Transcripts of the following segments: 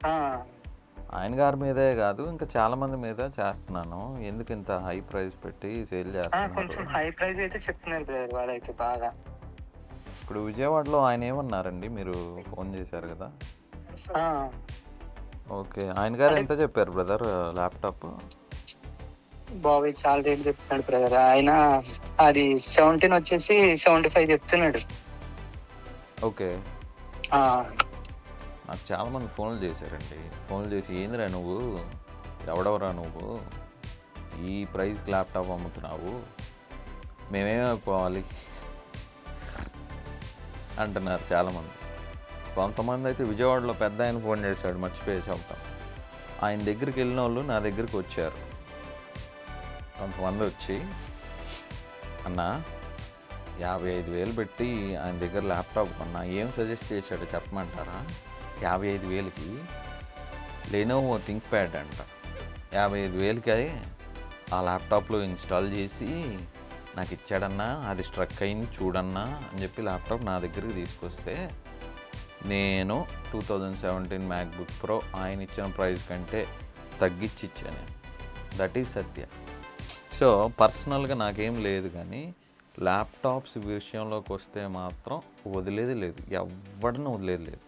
ఆ! ఆయన గారి మీదే కాదు, ఇంకా చాలామంది మీద చేస్తున్నాను. ఎందుకు ఇంత హై ప్రైస్ పెట్టి సేల్ చేస్తున్నారు? కొంచెం హై ప్రైస్ అయితే చెప్తున్నారు బ్రదర్ వాళ్ళైతే బాగా. ఇప్పుడు విజయవాడలో ఆయన ఏమన్నారండి? మీరు ఫోన్ చేశారు కదా! ఆ! ఓకే. ఆయన గారు అంటే ఎంత చెప్పారు బ్రదర్ ల్యాప్‌టాప్? బాబోయ్! చాలా రేట్ చెప్తున్నాడు బ్రదర్. ఆయన అది 17 వచ్చేసి 75 చెప్తున్నాడు. ఓకే. ఆ! నాకు చాలామంది ఫోన్లు చేశారండి. ఫోన్లు చేసి ఏందిరా నువ్వు? ఎవడెవరా నువ్వు? ఈ ప్రైస్‌కి ల్యాప్‌టాప్ అమ్ముతున్నావు. మేమేమైపోవాలి? అంటున్నారు చాలామంది. కొంతమంది అయితే విజయవాడలో పెద్దాయన ఫోన్ చేశాడు మర్చిపోయి చెప్పటం. ఆయన దగ్గరికి వెళ్ళినోళ్ళు నా దగ్గరికి వచ్చారు. కొంతమంది వచ్చి, అన్నా 55,000 పెట్టి ఆయన దగ్గర ల్యాప్టాప్ కొన్నా. ఏం సజెస్ట్ చేశాడో చెప్పమంటారా? 55,000కి లెనోవో థింక్‌ప్యాడ్ అంట. 55,000కి ఆ ల్యాప్టాప్లో ఇన్స్టాల్ చేసి నాకు ఇచ్చాడన్నా, అది స్ట్రక్ అయింది చూడన్నా అని చెప్పి ల్యాప్టాప్ నా దగ్గరికి తీసుకొస్తే నేను 2017 మ్యాక్బుక్ ప్రో ఆయన ఇచ్చిన ప్రైస్ కంటే తగ్గించి ఇచ్చాను. That is Satya. సో పర్సనల్గా నాకేం లేదు, కానీ ల్యాప్టాప్స్ విషయంలోకి వస్తే మాత్రం వదిలేది లేదు, ఎవరిని వదిలేది లేదు.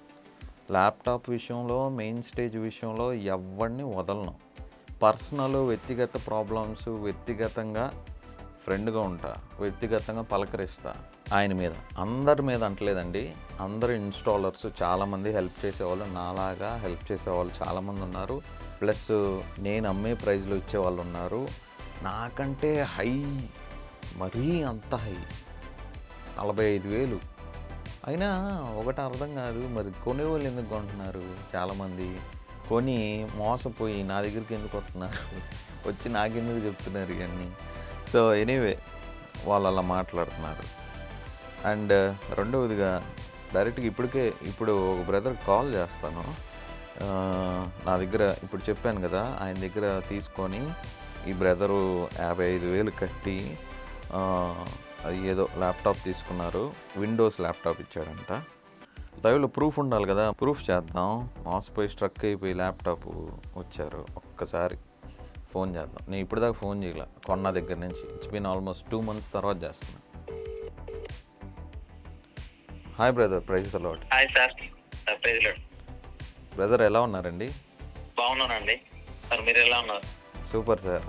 ల్యాప్టాప్ విషయంలో, మెయిన్ స్టేజ్ విషయంలో ఎవరిని వదలను. పర్సనల్ వ్యక్తిగత ప్రాబ్లమ్స్ వ్యక్తిగతంగా ఫ్రెండ్గా ఉంటా, వ్యక్తిగతంగా పలకరిస్తా. ఆయన మీద, అందరి మీద అంటలేదండి. అందరు ఇన్స్టాలర్స్ చాలామంది హెల్ప్ చేసేవాళ్ళు, నాలాగా హెల్ప్ చేసేవాళ్ళు చాలామంది ఉన్నారు. ప్లస్ నేను అమ్మే ప్రైజ్లో ఇచ్చేవాళ్ళు ఉన్నారు. నాకంటే హై, మరీ అంత హై 45,000. అయినా ఒకటి అర్థం కాదు, మరి కొనేవాళ్ళు ఎందుకు కొంటున్నారు? చాలామంది కొని మోసపోయి నా దగ్గరికి ఎందుకు వస్తున్నారు? వచ్చి నాకెందుకు చెప్తున్నారు ఇవన్నీ? సో ఎనీవే వాళ్ళు అలా మాట్లాడుతున్నారు. అండ్ రెండవదిగా డైరెక్ట్గా ఇప్పుడు ఒక బ్రదర్కి కాల్ చేస్తాను. నా దగ్గర ఇప్పుడు చెప్పాను కదా, ఆయన దగ్గర తీసుకొని ఈ బ్రదరు 55,000 కట్టి అది ఏదో ల్యాప్టాప్ తీసుకున్నారు. విండోస్ ల్యాప్టాప్ ఇచ్చాడంట. లైవ్లో ప్రూఫ్ ఉండాలి కదా, ప్రూఫ్ చేద్దాం. మోసపోయి స్ట్రక్ అయిపోయి ల్యాప్టాప్ వచ్చారు. ఒక్కసారి ఫోన్ చేద్దాం. నేను ఇప్పటిదాకా ఫోన్ చేయలే కొన్న దగ్గర నుంచి. ఇట్స్ బీన్ ఆల్మోస్ట్ 2 months తర్వాత చేస్తున్నా. Hi brother, praise the lord. Hi sir. Praise lord. Brother ఎలా ఉన్నారండి? బాగున్నానండి సార్, మీరు ఎలా ఉన్నారు? Super sir.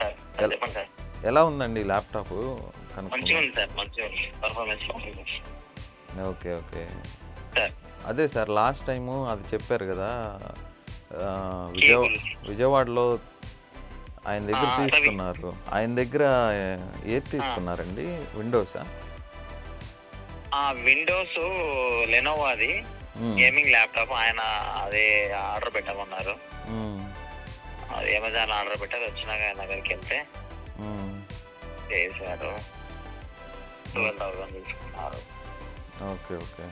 సార్ చెప్పండి సార్. ఎలా ఉందండి ల్యాప్టాప్? మంచిగా ఉంది సార్, మంచిగా ఉంది. పర్ఫార్మెన్స్ బాగుంది ఓకే ఓకే సార్. అదే సార్, లాస్ట్ టైము అది చెప్పారు కదా, కేబుల్ విజయవాడలో ఆయన దగ్గర రవి తీసుకున్నారు. ఆయన దగ్గర ఏది తీసుకున్నారండి? విండోసా? విండోస్ లెనోవో, అది గేమింగ్ ల్యాప్టాప్. ఆయన అదే ఆర్డర్ పెట్టమన్నారు. అది అమెజాన్ ఆర్డర్ పెట్టారు. వచ్చినాక ఆయన దగ్గరికి వెళ్తే చేశారు. 12,000 తీసుకున్నారు. ఓకే ఓకే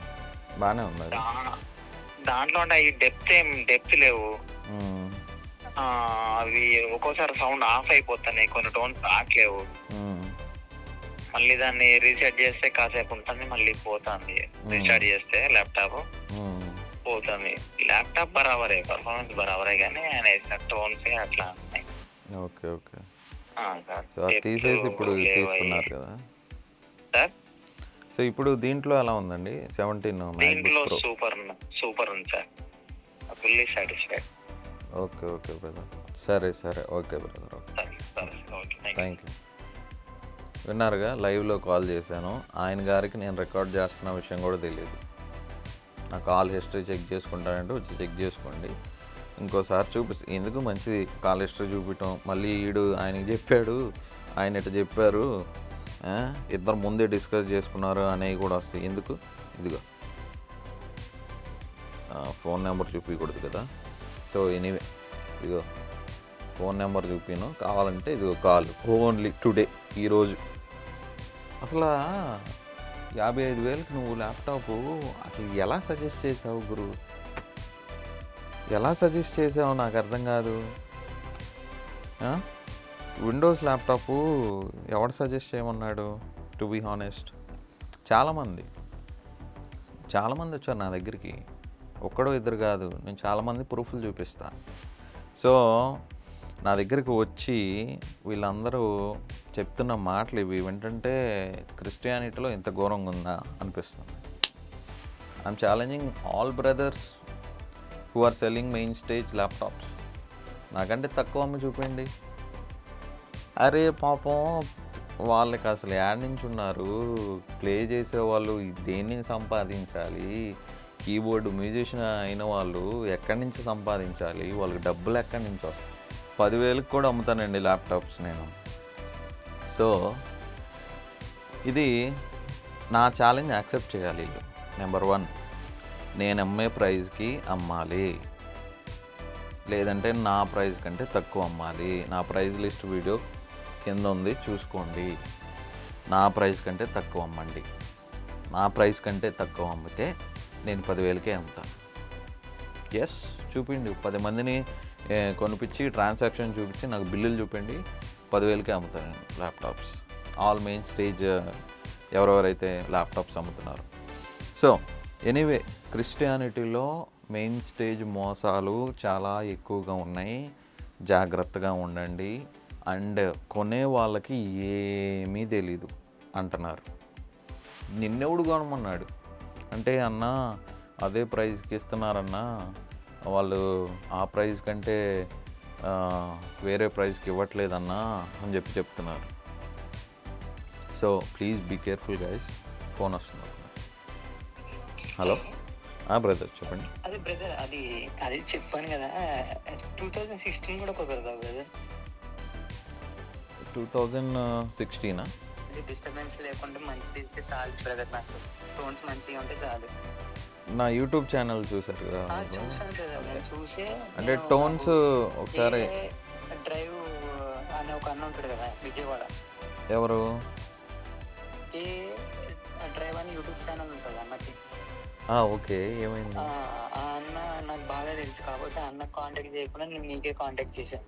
బాగానే ఉంది. దాంట్లో అంటే ఈ డెప్త్ లేవు. అవి ఒక్కోసారి సౌండ్ ఆఫ్ అయిపోతున్నాయి, కొన్ని టోన్స్ రావట్లేవు. మళ్ళీ దాన్ని రీసెట్ చేస్తే కాసేపు ఉంటుంది, మళ్ళీ పోతుంది. రీస్టార్ట్ చేస్తే ల్యాప్టాప్ పోతుంది. ల్యాప్టాప్ బరాబరే, పర్ఫార్మెన్స్ బరాబరే, కానీ ఆయన వేసిన టోన్స్ అట్లా ఉన్నాయి. Okay okay sir. సో అది తీసేసి ఇప్పుడు తీసుకున్నారు కదా సార్. సో ఇప్పుడు దీంట్లో ఎలా ఉందండి? 17 దీంట్లో MacBook Pro. సూపర్ ఉంది sir. Fully satisfied. Okay okay brother, సరే సరే, okay brother, okay, thank you. విన్నారుగా, లైవ్లో కాల్ చేశాను. ఆయన గారికి నేను రికార్డ్ చేస్తున్న విషయం కూడా తెలియదు. నా కాల్ హిస్టరీ చెక్ చేసుకుంటానంటే వచ్చి చెక్ చేసుకోండి. ఇంకోసారి చూపిస్తే ఎందుకు మంచిది కాల్ హిస్టరీ చూపించడం. మళ్ళీ ఈడు ఆయనకి చెప్పాడు, ఆయన ఇట్లా చెప్పారు, ఇద్దరు ముందే డిస్కస్ చేసుకున్నారు అనేవి కూడా వస్తాయి. ఎందుకు? ఇదిగో ఫోన్ నెంబర్ చూపించకూడదు కదా. సో ఎనీవే, ఇదిగో ఫోన్ నెంబర్ చూపిను, కావాలంటే ఇదిగో కాల్ ఓన్లీ టుడే, ఈరోజు. అసలు 55,000కి నువ్వు ల్యాప్టాపు అసలు ఎలా సజెస్ట్ చేసావు గురు? ఎలా సజెస్ట్ చేసావు నాకు అర్థం కాదు. విండోస్ ల్యాప్టాపు ఎవడు సజెస్ట్ చేయమన్నాడు? టు బీ హానెస్ట్, చాలామంది వచ్చారు నా దగ్గరికి. ఒక్కడో ఇద్దరు కాదు, నేను చాలామంది ప్రూఫ్లు చూపిస్తా. సో నా దగ్గరికి వచ్చి వీళ్ళందరూ చెప్తున్న మాటలు ఇవి వింటుంటే క్రిస్టియానిటీలో ఇంత ఘోరంగా ఉందా అనిపిస్తుంది. I'm challenging all brothers who are selling main stage laptops. నాకంటే తక్కువ అమ్మి చూపించండి. అరే పాపం వాళ్ళకి అసలు యాడ్ నుంచి ఉన్నారు, ప్లే చేసేవాళ్ళు దేన్ని సంపాదించాలి, కీబోర్డు మ్యూజిషియన్ అయిన వాళ్ళు ఎక్కడి నుంచి సంపాదించాలి, వాళ్ళకి డబ్బులు ఎక్కడి నుంచి వస్తాయి. 10,000కి కూడా అమ్ముతానండి ల్యాప్టాప్స్ నేను. సో ఇది నా ఛాలెంజ్ యాక్సెప్ట్ చేయాలి. నెంబర్ 1, నేను అమ్మే ప్రైస్కి అమ్మాలి, లేదంటే నా ప్రైస్ కంటే తక్కువ అమ్మాలి. నా ప్రైస్ లిస్ట్ వీడియో కింద ఉంది, చూసుకోండి. నా ప్రైస్ కంటే తక్కువ అమ్మండి. నా ప్రైస్ కంటే తక్కువ అమ్మితే నేను 10,000కే అమ్ముతాను. ఎస్, చూపిండి. 10 మందిని కొనిపించి ట్రాన్సాక్షన్ చూపించి నాకు బిల్లులు చూపిండి, 10,000కే అమ్ముతాను ల్యాప్టాప్స్. ఆల్ మెయిన్ స్టేజ్ ఎవరెవరైతే ల్యాప్టాప్స్ అమ్ముతున్నారు. సో ఎనీవే, క్రిస్టియానిటీలో మెయిన్ స్టేజ్ మోసాలు చాలా ఎక్కువగా ఉన్నాయి, జాగ్రత్తగా ఉండండి. అండ్ కొనే వాళ్ళకి ఏమీ తెలీదు అంటున్నారు. నిన్నెవడు కొనమన్నాడు అంటే, అన్న అదే ప్రైస్కి ఇస్తున్నారన్నా, వాళ్ళు ఆ ప్రైస్ కంటే వేరే ప్రైస్కి ఇవ్వట్లేదన్నా అని చెప్తున్నారు. So please be careful guys. Phone వస్తుంది. హలో బ్రదర్, చెప్పండి. అదే బ్రదర్, అది చెప్పాను కదా, 2016 కూడా కుదరదా బ్రదర్? 2016 డిస్టర్బెన్స్ లేకుండా మంచిది ఇస్తే చాలు బ్రదర్. నాకు టోన్స్ మంచిగా ఉంటే చాలు. నా యూట్యూబ్ ఛానల్ చూసారు కదా? చూసాను బ్రదర్, నేను చూసే. అంటే టోన్స్ ఒకసారి డ్రైవ్ అనే ఒక అన్న ఉంటాడు కదా విజయవాడ. ఎవరు? ఏ డ్రైవ్ అని యూట్యూబ్ ఛానల్ ఉంటుంది అన్నకి. ఓకే, ఏమైంది? ఆ అన్న నాకు బాగా తెలుసు కాబట్టి ఆ అన్న కాంటాక్ట్ చేయకుండా నేను మీకే కాంటాక్ట్ చేశాను.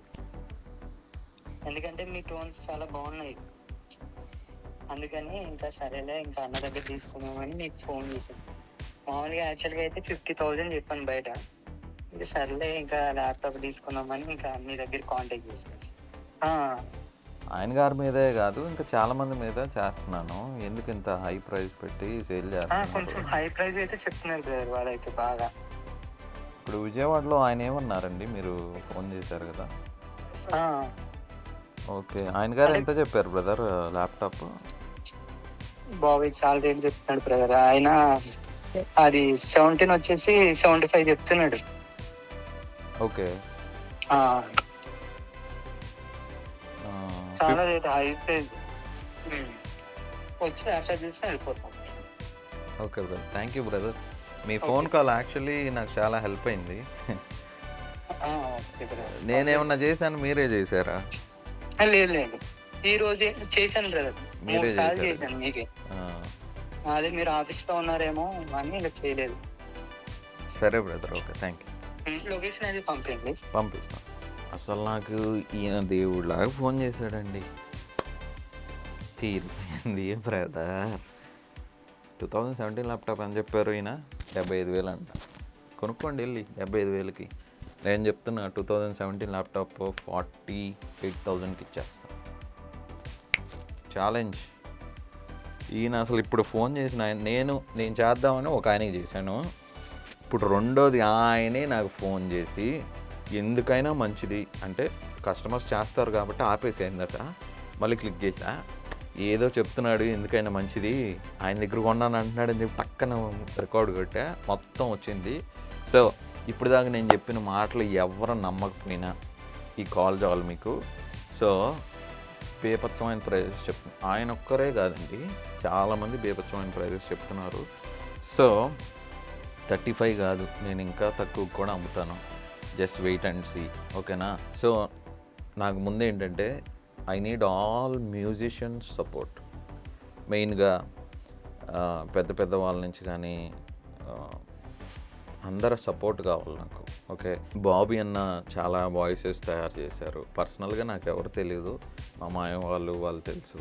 ఎందుకంటే మీ టోన్స్ చాలా బాగున్నాయి, అందుకని ఇంకా సరేలే ఇంకా అన్న దగ్గర తీసుకున్నామని నీకు ఫోన్ చేశాను. మామూలుగా యాక్చువల్గా అయితే 50,000 చెప్పాను బయట. ఇంకా సరేలే ఇంకా ల్యాప్టాప్ తీసుకున్నామని ఇంకా మీ దగ్గర కాంటాక్ట్ చేశాను. ఆయన గారి మీదే కాదు, ఇంకా చాలా మంది మీద చేస్తున్నాను. ఎందుకు ఇంత హై ప్రైస్ పెట్టి సేల్ చేస్తాను? కొంచెం హై ప్రైస్ అయితే చెప్తున్నారు బ్రదర్ వాళ్ళైతే బాగా. ఇప్పుడు విజయవాడలో ఆయన ఏమన్నారండి? మీరు ఫోన్ చేశారు కదా? ఓకే, ఆయన గారు ఎంత చెప్పారు బ్రదర్ ల్యాప్టాప్? బాబు చాలా రేట్ చెప్తున్నాడు బ్రదర్. ఆయన అది 17 వచ్చేసి 75 చెప్తున్నాడు. ఓకే, చాలా రేట్ హై ప్రైస్. వచ్చి యాక్సెప్ట్ చేసి వెళ్ళిపోతాం. Okay brother, thank you brother. Me phone call actually నాకు చాలా హెల్ప్ అయింది. నేనేమన్నా చేశాను, మీరే చేశారా? లేదు, ఈ రోజే చేశాను బ్రదర్. మీరే చేశాను మీకే. అదే మీరు ఆఫీస్లో ఉన్నారేమో అని ఇలా చేయలేదు. సరే brother, okay, thank you. Location అది పంపిస్తాను. అసలు నాకు ఈయన దేవుడిలాగా ఫోన్ చేశాడండి. తీరిపోయింది బ్రదర్. 2017 ల్యాప్టాప్ అని చెప్పారు ఈయన, 75,000 అంట. కొనుక్కోండి వెళ్ళి 75,000కి. నేను చెప్తున్నా 2017 ల్యాప్టాప్ 48,000కి ఇచ్చేస్తాను. ఛాలెంజ్. ఈయన అసలు ఇప్పుడు ఫోన్ చేసిన నేను చేద్దామని ఒక ఆయనకి చేశాను. ఇప్పుడు రెండోది ఆయనే నాకు ఫోన్ చేసి ఎందుకైనా మంచిది అంటే, కస్టమర్స్ చేస్తారు కాబట్టి ఆపేసేందట. మళ్ళీ క్లిక్ చేసా, ఏదో చెప్తున్నాడు ఎందుకైనా మంచిది, ఆయన దగ్గర కొన్నాను అంటున్నాడు అని చెప్పి పక్కన రికార్డు కొట్టా, మొత్తం వచ్చింది. సో ఇప్పుడు దాకా నేను చెప్పిన మాటలు ఎవరు నమ్మకపోయినా ఈ కాల్ చాలు మీకు. సో బేపచ్చమైన ప్రైజెస్ చెప్తున్నారు. ఆయన ఒక్కరే కాదండి, చాలామంది బేపచ్చమైన ప్రైజెస్ చెప్తున్నారు. సో 35 కాదు, నేను ఇంకా తక్కువ కూడా అమ్ముతాను. జస్ట్ వెయిట్ అండ్ సీ, ఓకేనా? సో నాకు ముందు ఏంటంటే, I need all musicians support. మెయిన్గా పెద్ద వాళ్ళ నుంచి కానీ అందరూ సపోర్ట్ కావాలి నాకు. ఓకే, బాబీ అన్న చాలా వాయిసెస్ తయారు చేశారు. పర్సనల్గా నాకు ఎవరు తెలియదు, మా మాయ వాళ్ళు తెలుసు.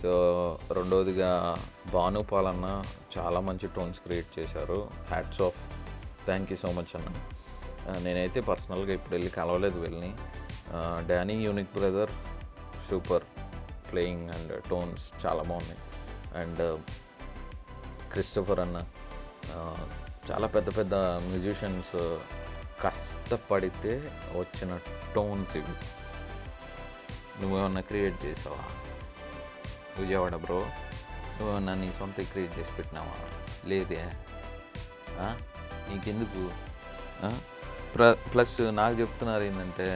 సో రెండోదిగా భానుపాల్ అన్న చాలా మంచి టోన్స్ క్రియేట్ చేశారు. Hats off. Thank you so much అన్న. నేనైతే పర్సనల్గా ఇప్పుడు వెళ్ళి కలవలేదు వీళ్ళని. Danny unique brother super playing and tones చాలా బాగున్నాయి. అండ్ క్రిస్టోఫర్ అన్న చాలా పెద్ద పెద్ద మ్యూజిషియన్స్ కష్టపడితే వచ్చిన టోన్స్ ఇవి. నువ్వేమన్నా క్రియేట్ చేసావా విజయవాడ బ్రో? నువ్వేమన్నా నీ సొంత క్రియేట్ చేసి పెట్టినావా? లేదే. నీకెందుకు? ప్లస్ నాకు చెప్తున్నారు ఏంటంటే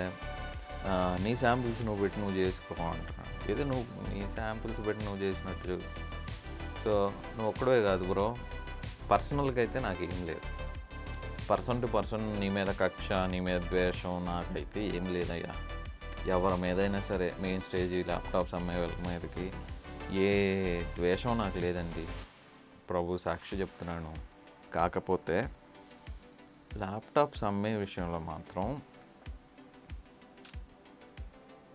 నీ శాంపిల్స్ నువ్వు పెట్టి నువ్వు చేసుకో అంటున్నావు. ఏదో నువ్వు నీ శాంపిల్స్ పెట్టి నువ్వు చేసినట్టు. సో నువ్వు ఒక్కడే కాదు బ్రో, పర్సనల్గా అయితే నాకేం లేదు. పర్సన్ టు పర్సన్ నీ మీద కక్ష, నీ మీద ద్వేషం నాకైతే ఏం లేదయ్యా. ఎవరి మీదైనా సరే మెయిన్ స్టేజ్ ల్యాప్టాప్స్ అమ్మే వాళ్ళ మీదకి ఏ ద్వేషం నాకు లేదండి, ప్రభు సాక్షి చెప్తున్నాను. కాకపోతే ల్యాప్టాప్స్ అమ్మే విషయంలో మాత్రం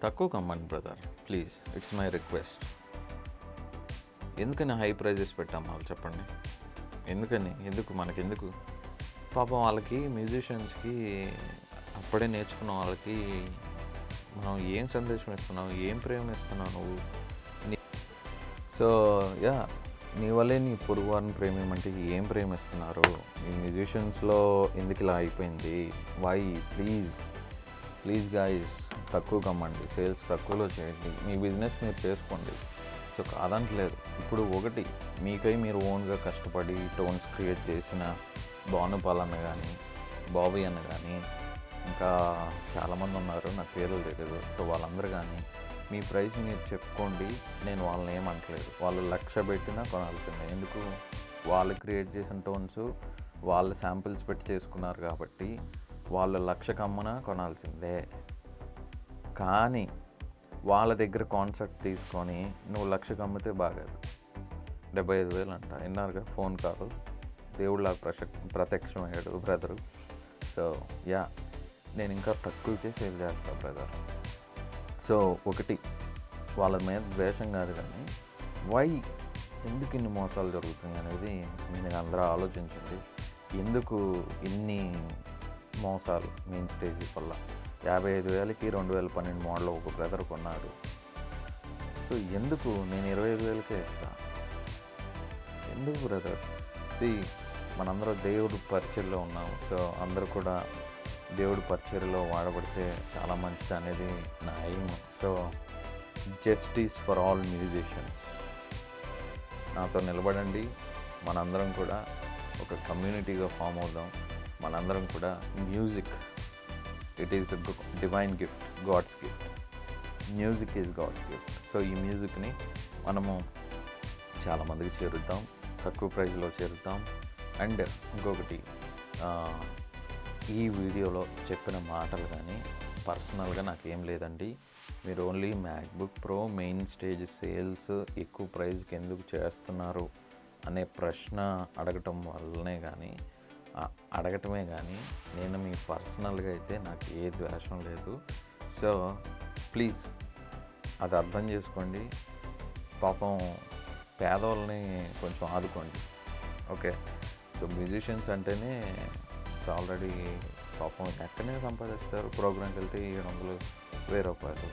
తక్కువ కమ్మండి brother, please, it's my request. ఎందుకని హై ప్రైజెస్ పెట్టాం వాళ్ళు చెప్పండి? ఎందుకు మనకెందుకు? పాపం వాళ్ళకి మ్యూజిషియన్స్కి అప్పుడే నేర్చుకున్న వాళ్ళకి మనం ఏం సందేశం ఇస్తున్నావు, ఏం ప్రేమ ఇస్తున్నావు నువ్వు? సో యా, నీ వల్లే నీ పొరుగు వారిని ప్రేమేమంటే ఏం ప్రేమిస్తున్నారు? ఈ మ్యూజిషియన్స్లో ఎందుకు ఇలా అయిపోయింది? వై? ప్లీజ్ గాయస్, తక్కువ కమ్మండి, సేల్స్ తక్కువలో చేయండి, మీ బిజినెస్ మీరు చేసుకోండి. సో కాదంటలేదు. ఇప్పుడు ఒకటి, మీకై మీరు ఓన్గా కష్టపడి టోన్స్ క్రియేట్ చేసిన భానుపాల్ అన్న కానీ, బాబీ అన్న కానీ, ఇంకా చాలామంది ఉన్నారు, నాకు పేర్లు తెలియదు. సో వాళ్ళందరూ కానీ మీ ప్రైస్ మీరు చెప్పుకోండి, నేను వాళ్ళని ఏమంటలేదు. వాళ్ళు 1,00,000 పెట్టినా కొనాల్సిందే. ఎందుకు? వాళ్ళు క్రియేట్ చేసిన టోన్స్ వాళ్ళు శాంపిల్స్ పెట్టి చేసుకున్నారు కాబట్టి వాళ్ళు 1,00,000 కమ్మన కొనాల్సిందే. కానీ వాళ్ళ దగ్గర కాన్సెప్ట్ తీసుకొని నువ్వు 1,00,000 అమ్మితే బాగాదు. 75,000 అంట. విన్నారుగా, ఫోన్ కాల్, దేవుళ్ళలాగా ప్రత్యక్షమయ్యాడు బ్రదరు. సో యా, నేను ఇంకా తక్కువకే సేల్ చేస్తాను బ్రదర్. సో ఒకటి, వాళ్ళ మీద ద్వేషం కాదు కానీ ఎందుకు ఇన్ని మోసాలు జరుగుతుంది అనేది మీరు అందరూ ఆలోచించండి. ఎందుకు ఇన్ని మోసాలు మెయిన్ స్టేజ్ వల్ల? 55,000కి 2012 మోడల్ ఒక బ్రదర్ కొన్నాడు. సో ఎందుకు నేను 25,000కే ఇస్తా? ఎందుకు బ్రదర్? మనందరూ దేవుడు పరిచయలో ఉన్నాము. సో అందరూ కూడా దేవుడు పరిచయలో వాడబడితే చాలా మంచిది అనేది నా aim. So justice for all musicians, నాతో నిలబడండి. మనందరం కూడా ఒక కమ్యూనిటీగా ఫామ్ అవుదాం. మనందరం కూడా music, it is divine gift, God's gift. Music is God's gift. So ఈ మ్యూజిక్ని మనము చాలామందికి చేరుద్దాం, తక్కువ ప్రైస్లో చేరుద్దాం. అండ్ ఇంకొకటి, ఈ వీడియోలో చెప్పిన మాటలు కానీ పర్సనల్గా నాకేం లేదండి. మీరు only MacBook pro main stage sales ఎక్కువ ప్రైస్కి ఎందుకు చేస్తున్నారు అనే ప్రశ్న అడగటమే కానీ నేను మీ పర్సనల్గా అయితే నాకు ఏ ద్వేషం లేదు. సో ప్లీజ్ అది అర్థం చేసుకోండి. పాపం పేదవాళ్ళని కొంచెం ఆదుకోండి. ఓకే, సో మ్యూజిషియన్స్ అంటేనే ఆల్రెడీ పాపం ఎక్కడనే సంపాదిస్తారు. ప్రోగ్రామ్కి వెళ్తే 700,000 రూపాయలు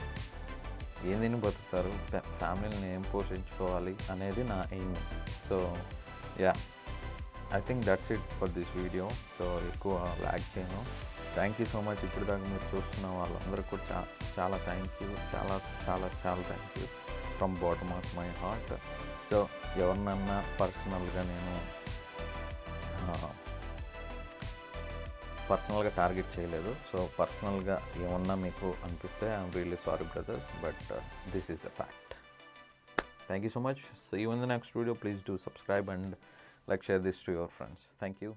ఏం తిని బతుకుతారు? ఫ్యామిలీని ఏం పోషించుకోవాలి అనేది నా aim. So yeah, I think that's it for this video. So ఎక్కువ లాగ్ చేయను. Thank you so much. ఇప్పుడు దాకా మీరు చూస్తున్న వాళ్ళందరికీ కూడా చాలా థ్యాంక్ యూ, చాలా చాలా చాలా thank you from bottom of my heart. So ఎవరినన్నా పర్సనల్గా నేను పర్సనల్గా టార్గెట్ చేయలేదు. సో పర్సనల్గా ఏమన్నా మీకు అనిపిస్తే I'm really sorry brothers, but this is the fact. Thank you so much. See you in the next video. Please do subscribe and like, share this to your friends. Thank you.